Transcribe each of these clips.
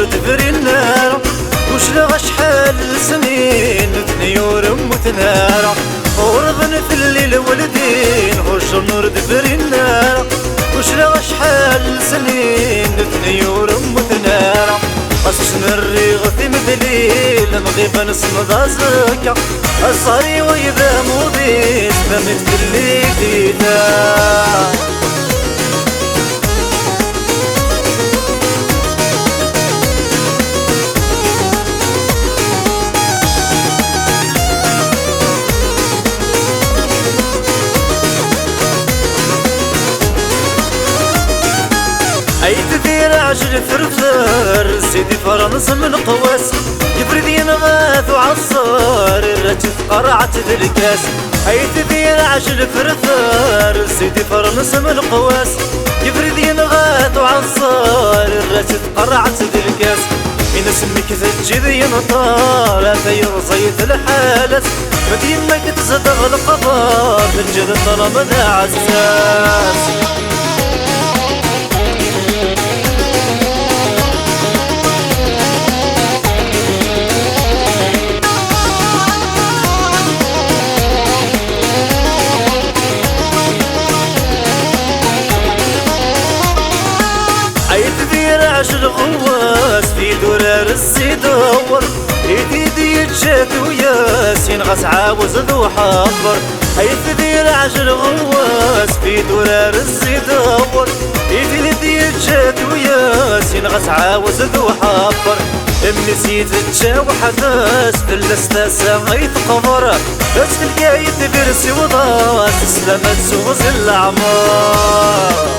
نور تفري النار وش لغى شحال سنين ثني ورم وتنارة ورضن في الليل ولدين وش نور تفري النار وش لغى شحال سنين ثني ورم وتنارة أسسن الريغ في مثلي المغيبة نصمد أزكى الصاري وإذا مضيت فمت كل جديدة أي تدير عجل فرفر سيدي فرنس من قواس يفرد ينغاث وعصار الرجل قرعت ذي الكاس أي تدير عجل فرفر سيدي فرنس من قواس يفرد ينغاث وعصار الرجل قرعت ذي الكاس من اسمك تجذي ينطار ثير صيت الحالة مدينك تزدغ القضاء تنجد طلب ذا عزاز عشر غواس في درار الزيدور يديدي يتشات وياسين غس عاوز ذو حبر حيث دير عشر غواس في درار الزيدور يديدي يتشات وياسين غس عاوز ذو حبر نسيت تشاو حداس في الاستاسة غيث قمر بس في القايد برسي وضاس سلامت سوز الأعمار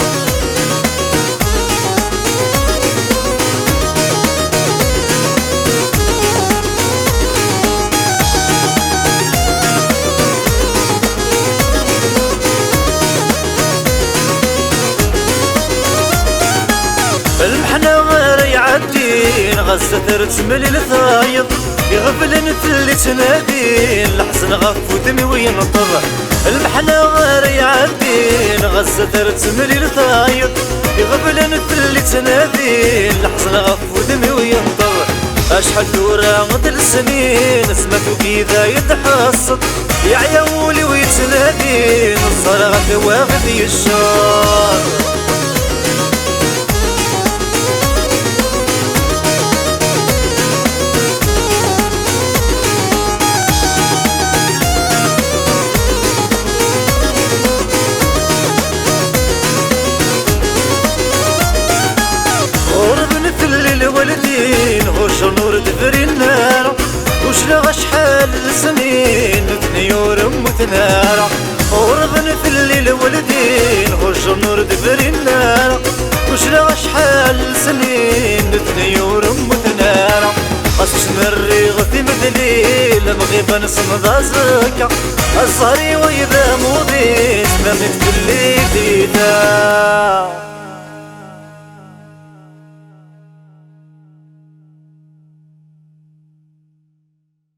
المحنة غير يعدين غزة ترتمل الثايض يغفلن في اللي تنادين الحزن غف ودمي وينطر المحنة غير يعدين غزة ترتمل الثايض يغفلن في اللي تنادين الحزن غف ودمي وينطر اشحال دورة غد السنين اسمته كذا يتحصد يا عيولي ويتنادين الصرغة واخذ الشار والدين وش نور تفري النار وش لغى شحال سنين ثني ورم وتنارة ورضن في الليل والدين وش نور تفري النار وش لغى شحال سنين ثني ورم وتنارة أسسن الريغ في مثلي المغيبة نصمد أزكى الصاري وإذا مضيت فمت كل جديدة